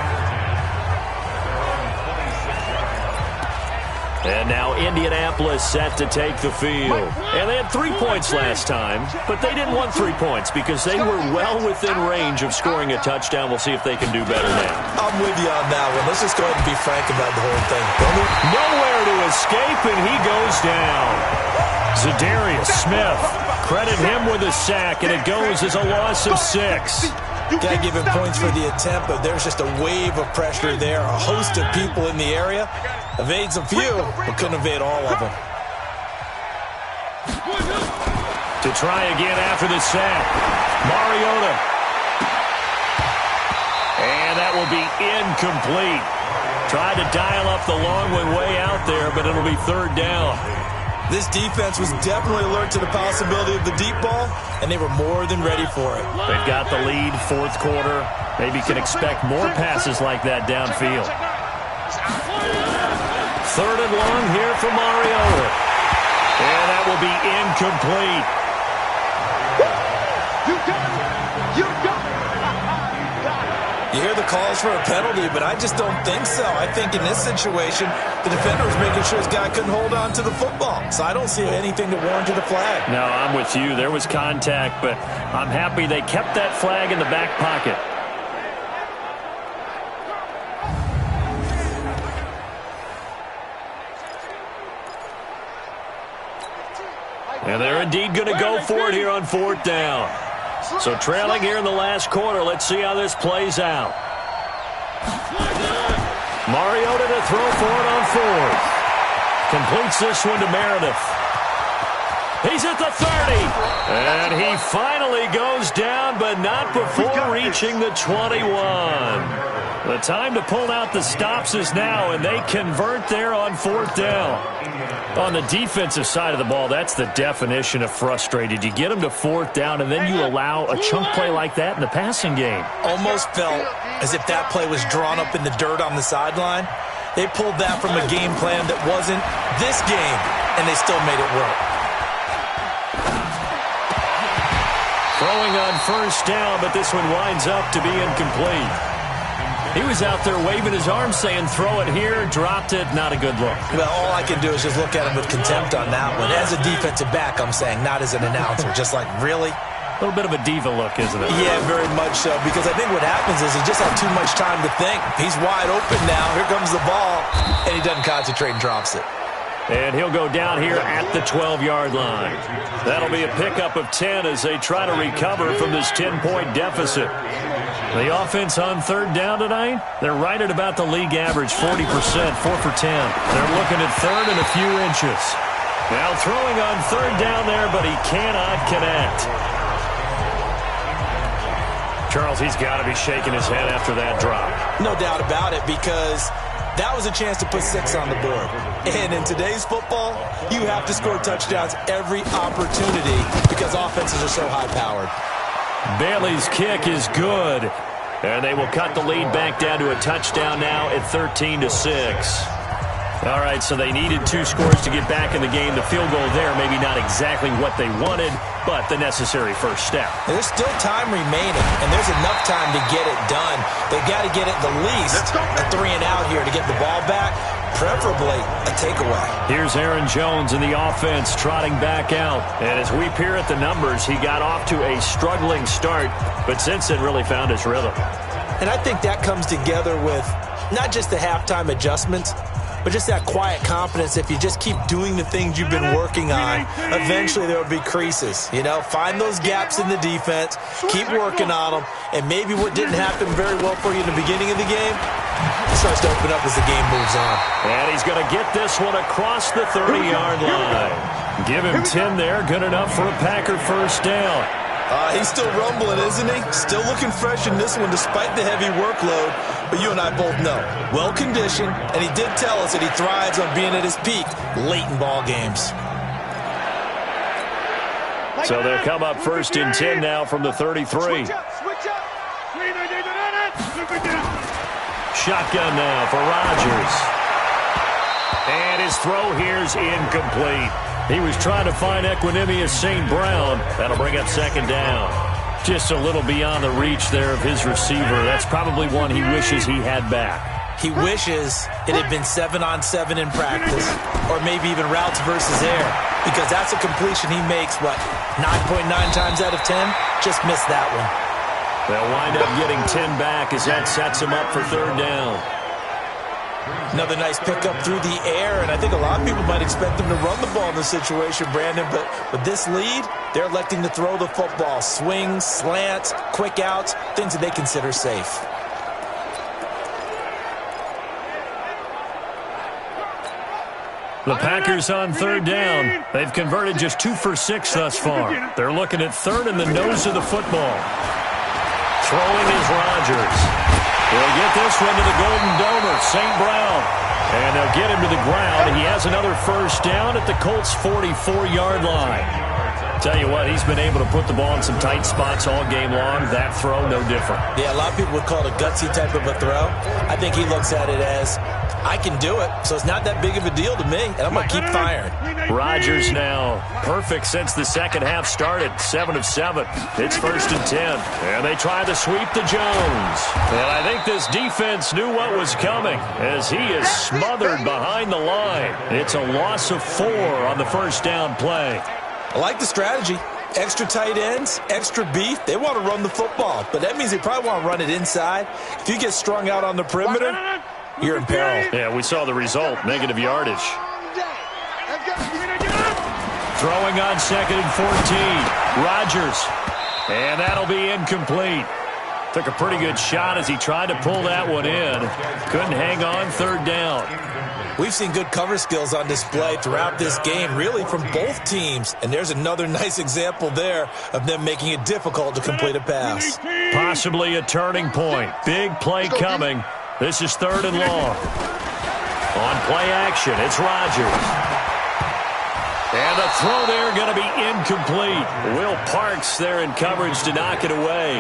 And now Indianapolis set to take the field. And they had 3 points last time, but they didn't want 3 points because they were well within range of scoring a touchdown. We'll see if they can do better now. I'm with you on that one. Let's just go ahead and be frank about the whole thing. Nowhere to escape, and he goes down. Zadarius Smith, credit him with a sack, and it goes as a loss of 6. Got to give him points for the attempt, but there's just a wave of pressure there. A host of people in the area. Evades a few, but couldn't evade all of them. To try again after the sack. Mariota. And that will be incomplete. Tried to dial up the long one way out there, but it'll be third down. This defense was definitely alert to the possibility of the deep ball, and they were more than ready for it. They've got the lead, fourth quarter. Maybe can expect more passes like that downfield. Third and long here for Mariota. And that will be incomplete. You got it. You got it. You hear the calls for a penalty, but I just don't think so. I think in this situation, the defender was making sure his guy couldn't hold on to the football. So I don't see anything to warrant a flag. No, I'm with you. There was contact, but I'm happy they kept that flag in the back pocket. And they're indeed going to go for it here on fourth down. So trailing here in the last quarter. Let's see how this plays out. Mariota to throw for it on fourth. Completes this one to Meredith. He's at the 30. And he finally goes down, but not before reaching the 21. The time to pull out the stops is now, and they convert there on 4th down. On the defensive side of the ball, that's the definition of frustrated. You get them to 4th down, and then you allow a chunk play like that in the passing game. Almost felt as if that play was drawn up in the dirt on the sideline. They pulled that from a game plan that wasn't this game, and they still made it work. Throwing on 1st down, but this one winds up to be incomplete. He was out there waving his arms saying, throw it here, dropped it, not a good look. Well, all I can do is just look at him with contempt on that one. As a defensive back, I'm saying, not as an announcer. Just like, really? A little bit of a diva look, isn't it? Yeah, very much so, because I think what happens is he just had too much time to think. He's wide open now. Here comes the ball, and he doesn't concentrate and drops it. And he'll go down here at the 12-yard line. That'll be a pickup of 10 as they try to recover from this 10-point deficit. The offense on 3rd down tonight, they're right at about the league average, 40%, 4 for 10. They're looking at 3rd and a few inches. Now throwing on 3rd down there, but he cannot connect. Charles, he's got to be shaking his head after that drop. No doubt about it, because that was a chance to put 6 on the board. And in today's football, you have to score touchdowns every opportunity because offenses are so high-powered. Bailey's kick is good. And they will cut the lead back down to a touchdown now at 13-6. All right, so they needed 2 scores to get back in the game. The field goal there, maybe not exactly what they wanted, but the necessary first step. There's still time remaining, and there's enough time to get it done. They've got to get it the least a 3-and-out here to get the ball back, preferably a takeaway. Here's Aaron Jones in the offense trotting back out. And as we peer at the numbers, he got off to a struggling start, but since then really found his rhythm. And I think that comes together with not just the halftime adjustments, but just that quiet confidence. If you just keep doing the things you've been working on, eventually there will be creases. You know, find those gaps in the defense, keep working on them, and maybe what didn't happen very well for you in the beginning of the game starts to open up as the game moves on. And he's going to get this one across the 30-yard line. Give him 10 there, good enough for a Packer first down. He's still rumbling, isn't he? Still looking fresh in this one despite the heavy workload. But you and I both know, well-conditioned, and he did tell us that he thrives on being at his peak late in ball games. So they'll come up 1st and 10 now from the 33. Shotgun now for Rodgers. And his throw here's incomplete. He was trying to find Equanimous St. Brown. That'll bring up 2nd down. Just a little beyond the reach there of his receiver. That's probably one he wishes he had back. He wishes it had been 7-on-7 in practice, or maybe even routes versus air, because that's a completion he makes, 9.9 times out of 10? Just missed that one. They'll wind up getting 10 back as that sets him up for 3rd down. Another nice pickup through the air, and I think a lot of people might expect them to run the ball in this situation, Brandon, but with this lead, they're electing to throw the football. Swings, slants, quick outs, things that they consider safe. The Packers on 3rd down. They've converted just 2 for 6 thus far. They're looking at 3rd and the nose of the football. Throwing is Rodgers. They'll get this one to the Golden Domer, St. Brown. And they'll get him to the ground. He has another first down at the Colts' 44-yard line. Tell you what, he's been able to put the ball in some tight spots all game long. That throw, no different. Yeah, a lot of people would call it a gutsy type of a throw. I think he looks at it as, I can do it, so it's not that big of a deal to me, and I'm going to keep firing. Rodgers now perfect since the second half started, 7 of 7. It's 1st and 10, and they try to sweep to Jones. And I think this defense knew what was coming as he is smothered behind the line. It's a loss of 4 on the first down play. I like the strategy. Extra tight ends, extra beef. They want to run the football, but that means they probably want to run it inside. If you get strung out on the perimeter, you're in peril. Yeah, we saw the result, negative yardage. Throwing on 2nd and 14. Rodgers. And that'll be incomplete. Took a pretty good shot as he tried to pull that one in. Couldn't hang on, third down. We've seen good cover skills on display throughout this game, really from both teams. And there's another nice example there of them making it difficult to complete a pass. Possibly a turning point. Big play coming. This is third and long. On play action, it's Rodgers. And the throw there going to be incomplete. Will Parks there in coverage to knock it away.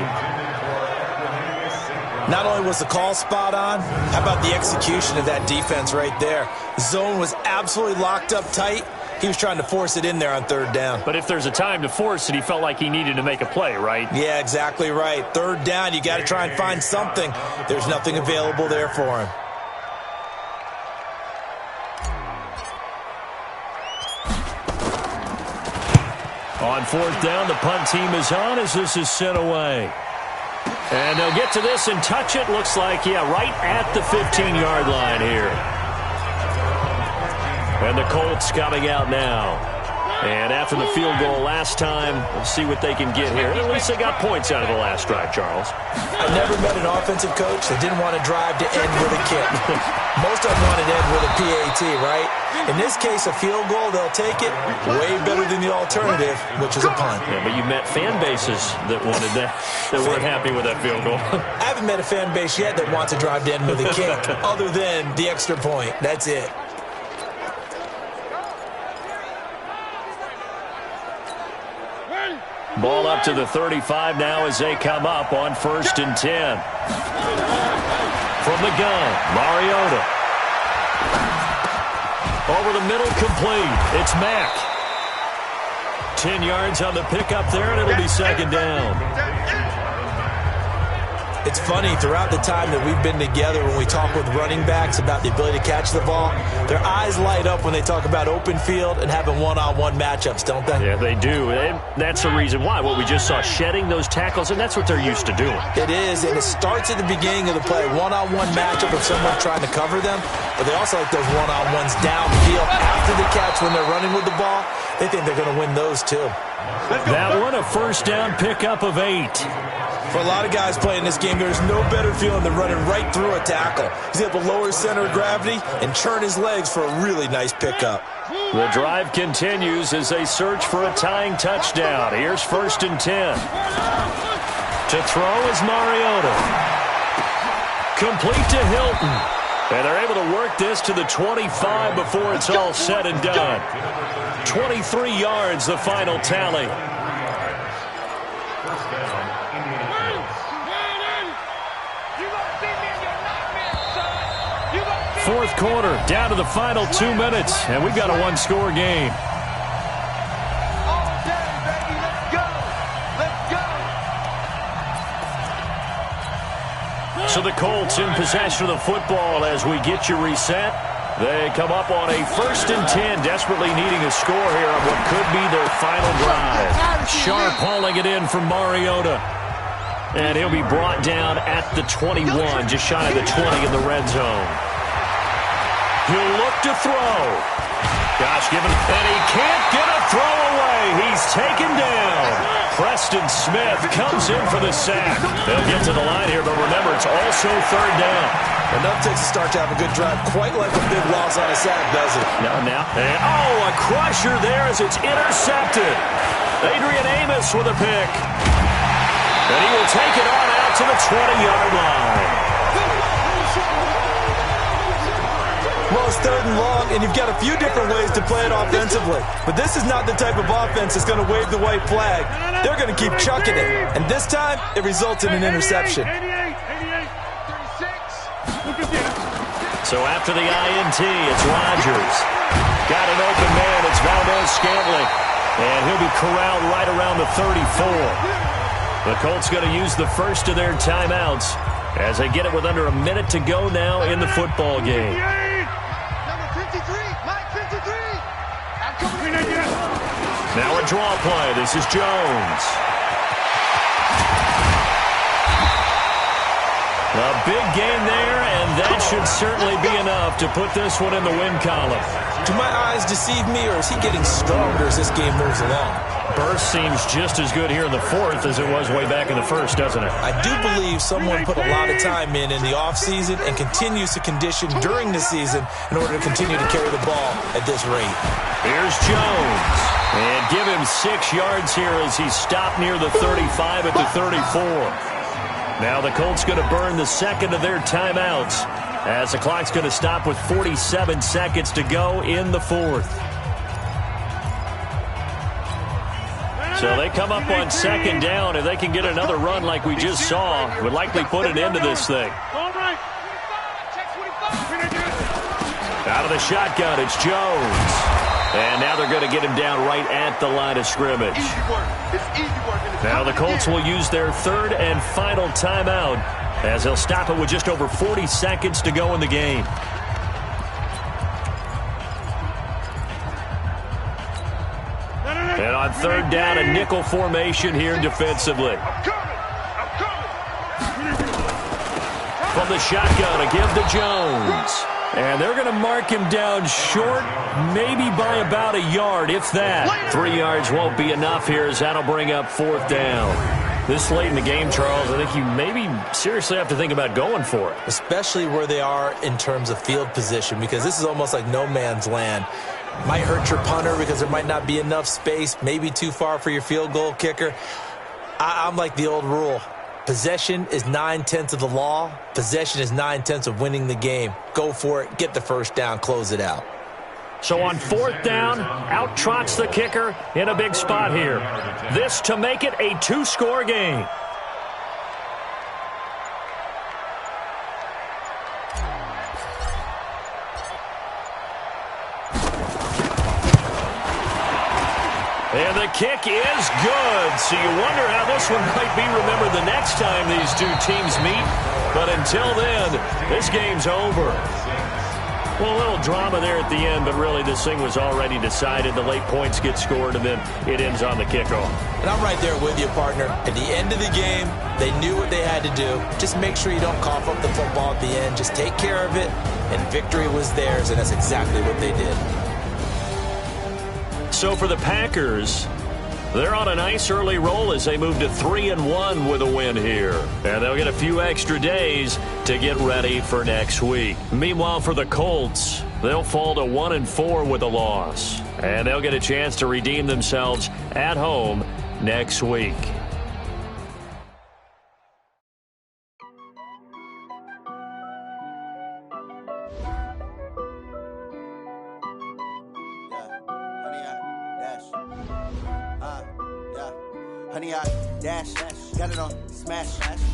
Not only was the call spot on, how about the execution of that defense right there? The zone was absolutely locked up tight. He was trying to force it in there on third down. But if there's a time to force it, he felt like he needed to make a play, right? Yeah, exactly right. Third down, you got to try and find something. There's nothing available there for him. On fourth down, the punt team is on as this is sent away. And they'll get to this and touch it. Looks like, yeah, right at the 15-yard line here. And the Colts coming out now. And after the field goal last time, we'll see what they can get here. At least they got points out of the last drive, Charles. I never met an offensive coach that didn't want to drive to end with a kick. Most of them want to end with a PAT, right? In this case, a field goal, they'll take it way better than the alternative, which is a punt. Yeah, but you met fan bases that wanted that, that weren't happy with that field goal. I haven't met a fan base yet that wants to drive to end with a kick, other than the extra point. That's it. Ball up to the 35 now as they come up on 1st and 10. From the gun, Mariota. Over the middle, complete. It's Mack. 10 yards on the pickup there, and it'll be second down. It's funny, throughout the time that we've been together, when we talk with running backs about the ability to catch the ball, their eyes light up when they talk about open field and having one-on-one matchups, don't they? Yeah, they do. And that's the reason why. What we just saw, shedding those tackles, and that's what they're used to doing. It is, and it starts at the beginning of the play. One-on-one matchup of someone trying to cover them, but they also like those one-on-ones downfield after the catch when they're running with the ball. They think they're going to win those, too. That one, a first down pickup of 8. For a lot of guys playing this game, there's no better feeling than running right through a tackle. He's able to lower his center of gravity and churn his legs for a really nice pickup. The drive continues as they search for a tying touchdown. Here's 1st and 10. To throw is Mariota. Complete to Hilton. And they're able to work this to the 25 before it's all said and done. 23 yards, the final tally. Fourth quarter, down to the final 2 minutes, and we've got a one-score game. All day, baby. Let's go. Let's go. So the Colts in possession of the football as we get you reset. They come up on a 1st and 10, desperately needing a score here on what could be their final drive. Sharp hauling it in from Mariota. And he'll be brought down at the 21, just shy of the 20 in the red zone. He'll look to throw. Gosh, and he can't get a throw away. He's taken down. Preston Smith comes in for the sack. They'll get to the line here, but remember, it's also third down. Enough takes a start to have a good drive, quite like a big loss on a sack, does it? Now. A crusher there as it's intercepted. Adrian Amos with a pick. And he will take it on out to the 20-yard line. Well, it's third and long, and you've got a few different ways to play it offensively. But this is not the type of offense that's going to wave the white flag. They're going to keep chucking it. And this time, it results in an interception. So after the INT, it's Rodgers. Got an open man. It's Valdez-Scantling. And he'll be corralled right around the 34. The Colts going to use the first of their timeouts as they get it with under a minute to go now in the football game. Now a draw play. This is Jones. A big game there, and that should certainly be enough to put this one in the win column. Do my eyes deceive me, or is he getting stronger as this game moves along? Burst seems just as good here in the fourth as it was way back in the first, doesn't it? I do believe someone put a lot of time in the offseason and continues to condition during the season in order to continue to carry the ball at this rate. Here's Jones. And give him 6 yards here as he stopped near the 35 at the 34. Now the Colts going to burn the second of their timeouts as the clock's going to stop with 47 seconds to go in the fourth. So they come up on second down. If they can get another run like we just saw, would likely put an end to this thing. Out of the shotgun, it's Jones. And now they're going to get him down right at the line of scrimmage. Now the Colts will use their third and final timeout as they'll stop it with just over 40 seconds to go in the game. And on third down, a nickel formation here defensively. From the shotgun, a give to Jones. And they're going to mark him down short, maybe by about a yard, if that. 3 yards won't be enough here as that'll bring up fourth down. This late in the game, Charles, I think you maybe seriously have to think about going for it. Especially where they are in terms of field position, because this is almost like no man's land. Might hurt your punter because there might not be enough space, maybe too far for your field goal kicker. I'm like the old rule. Possession is 9/10 of the law. Possession is 9/10 of winning the game. Go for it. Get the first down. Close it out. So on fourth down, out trots the kicker in a big spot here. This to make it a 2-score game. And the kick is good. So you wonder how this one might be remembered the next time these two teams meet. But until then, this game's over. Well, a little drama there at the end, but really this thing was already decided. The late points get scored, and then it ends on the kickoff. And I'm right there with you, partner. At the end of the game, they knew what they had to do. Just make sure you don't cough up the football at the end. Just take care of it, and victory was theirs, and that's exactly what they did. So for the Packers, they're on a nice early roll as they move to 3-1 with a win here. And they'll get a few extra days to get ready for next week. Meanwhile, for the Colts, they'll fall to 1-4 with a loss. And they'll get a chance to redeem themselves at home next week. Honey, I dash, got it on smash,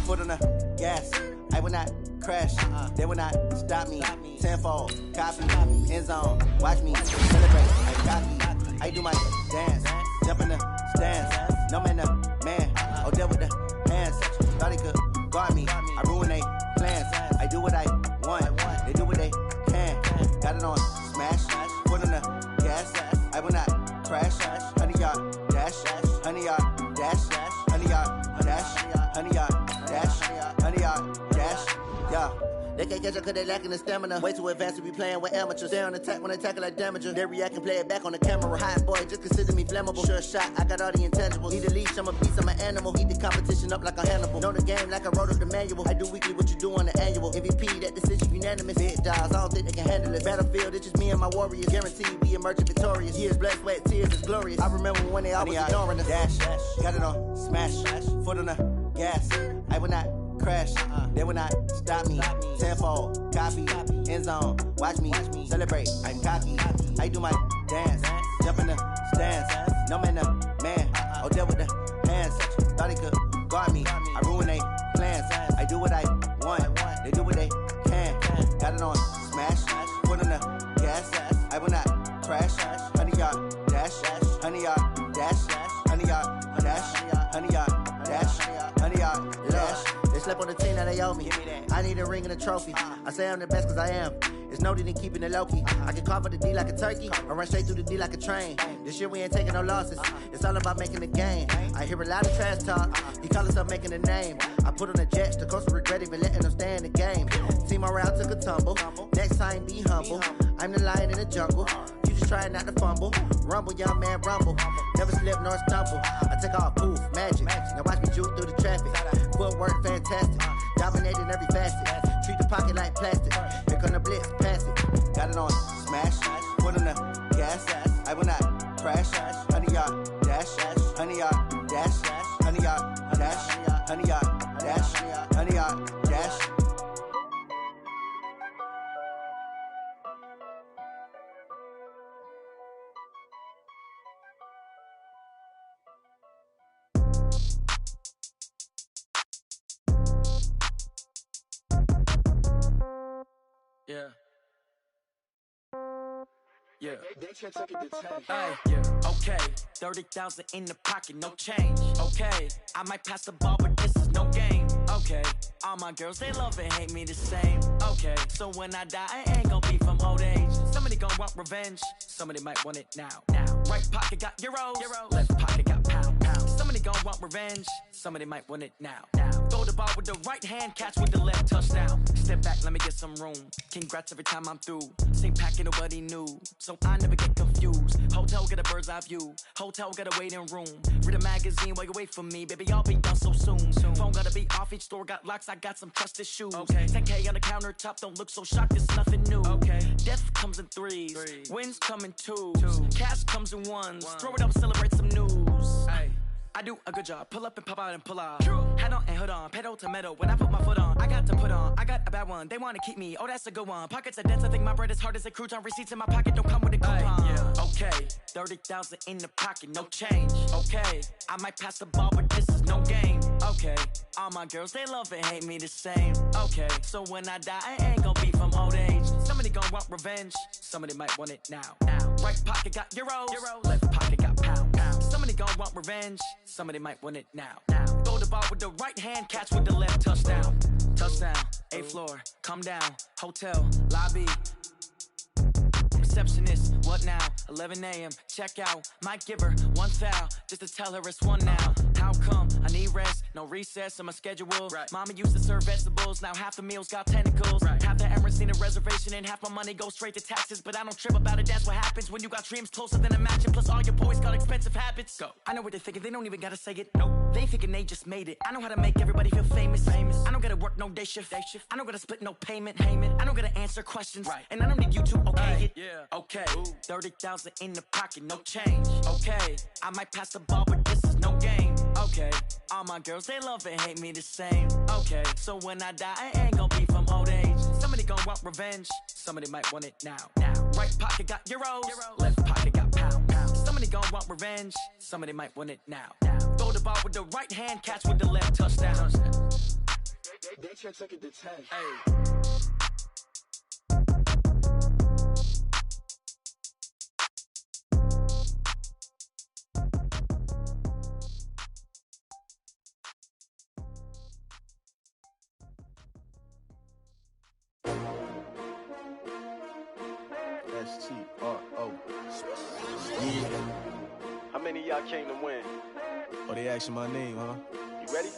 foot on the gas. I will not crash, they will not stop me. Tenfold, copy, end zone, watch me celebrate. I cocky, I do my dance, jump in the stands. No man, the man, oh, deal with the hands. Thought he could guard me, I ruin they plans. I do what I want, they do what they can. Got it on smash, foot on the gas. I will not crash, honey, y'all dash, honey, y'all dash, honey, y'all dash, honey, y'all dash, honey, y'all dash, yeah. They can't catch up cause they lacking the stamina. Way too advanced to be playing with amateurs. Stay on attack when they tackle like damager. They react and play it back on the camera. Hot boy, just consider me flammable. Sure shot, I got all the intangibles. Need a leash, I'm a beast, I'm an animal. Heat the competition up like a Hannibal. Know the game like I wrote up the manual. I do weekly what you do on the annual. MVP, that decision unanimous. Big dogs, I don't think they can handle it. Battlefield, it's just me and my warriors. Guaranteed we emerging victorious. Years, blood, sweat, tears, it's glorious. I remember when they always ignoring us. Dash, got it on smash, foot on the gas. I will not crash, they will not stop me. Tenfold, copy, end zone, watch me celebrate. I'm cocky, I do my dance, jump in the stands. No man, the man, oh, deal with the hands. Thought he could guard me, I ruin they plans. I do what I want, they do what they can. Got it on smash, foot on the gas. I will not crash, honey, y'all dash, honey, y'all dash, honey, y'all dash, honey, y'all dash, honey, y'all dash. They slept on the team that they owe me. I need a ring and a trophy. I say I'm the best cause I am. It's no need in keeping it low-key. I can call for the D like a turkey or run straight through the D like a train. This year we ain't taking no losses. It's all about making the game. I hear a lot of trash talk. He call himself making a name. I put on the jets. The coach will regret even letting them stand my route took a tumble. Next time, be humble. I'm the lion in the jungle. You just trying not to fumble. Rumble, young man, rumble. Never slip nor stumble. I take off, poof, magic. Now watch me juke through the traffic. Footwork, fantastic. Dominating every facet. Treat the pocket like plastic. Here come the blitz, pass it. Got it on smash. Put on the gas. I will not crash. 100 yard dash. 100 yard dash. 100 yard dash. 100 yard dash. 100 yard dash. Yeah. Yeah. Hey, yeah. Okay. 30,000 in the pocket, no change. Okay. I might pass the ball, but this is no game. Okay. All my girls, they love and hate me the same. Okay. So when I die, I ain't gon' be from old age. Somebody gon' want revenge. Somebody might want it now. Right pocket got euros. Left pocket got pound. Somebody gon' want revenge. Somebody might want it now. Throw the ball with the right hand, catch with the left, touchdown. Step back, let me get some room. Congrats every time I'm through. Same packet, nobody knew, so I never get confused. Hotel get a bird's eye view. Hotel got a waiting room. Read a magazine while you wait for me, baby. I'll be done so soon. Phone gotta be off, each store got locks. I got some trusted shoes. Okay. 10K on the countertop, don't look so shocked. It's nothing new. Okay. Death comes in threes. Wins come in twos. Cash comes in ones. Throw it up, celebrate some news. Hey. I do a good job, pull up and pop out and pull off. Hat on and hood on, pedal to metal. When I put my foot on, I got to put on. I got a bad one, they wanna keep me. Oh, that's a good one. Pockets are dense, I think my bread is hard as a crouton. Receipts in my pocket don't come with a coupon. Yeah. Okay, 30,000 in the pocket, no change. Okay, I might pass the ball, but this is no game. Okay, all my girls, they love and hate me the same. Okay, so when I die, I ain't gon' be from old age. Somebody gon' want revenge, somebody might want it now. Right pocket got euros. Left pocket got pound. Somebody gon' want revenge, somebody might want it now. Throw the ball with the right hand, catch with the left, touchdown. Touchdown, 8th floor, come down, hotel, lobby. Receptionist, what now? 11 a.m., check out. Might give her one foul, just to tell her it's one now. How come? I need rest, no recess in my schedule. Right. Mama used to serve vegetables, now half the meals got tentacles. Right. Half the Emirates need a reservation and half my money goes straight to taxes. But I don't trip about it, that's what happens when you got dreams closer than a mansion. Plus all your boys got expensive habits. Go. I know what they're thinking, they don't even gotta say it. Nope. They ain't thinking they just made it. I know how to make everybody feel famous. I don't gotta work no day shift. I don't gotta split no payment. I don't gotta answer questions. Right. And I don't need you to okay it. Yeah. Okay, 30,000 in the pocket, no change. Okay, I might pass the ball, but this is no game. Okay, all my girls, they love and hate me the same. Okay, so when I die, I ain't gon' be from old age. Somebody gon' want revenge, somebody might want it now. Right pocket got euros. Left pocket got pound. Somebody gon' want revenge, somebody might want it now. Throw the ball with the right hand, catch with the left, touchdown. They took it to 10. Hey. S-T-R-O. Yeah. How many of y'all came to win? Oh, they asking my name, huh? You ready?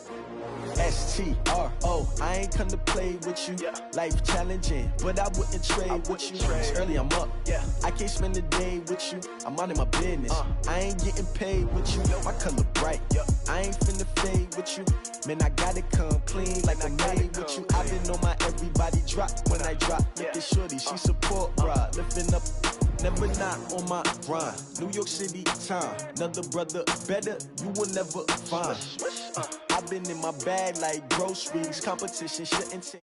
S-T-R-O. I ain't come to play with you. Yeah. Life challenging, but I wouldn't trade with you. It's early, I'm up. Yeah. I can't spend the day with you. I'm out in my business. I ain't getting paid with you. My color bright. Yeah. I ain't finna fade with you. Man, I gotta come clean like I'm made with you. I've been on my everybody drop when I drop. Look at shorty, she support, bruh. Lifting up, never not on my grind. New York City time, another brother better, you will never find. I've been in my bag like groceries. Competition shouldn't take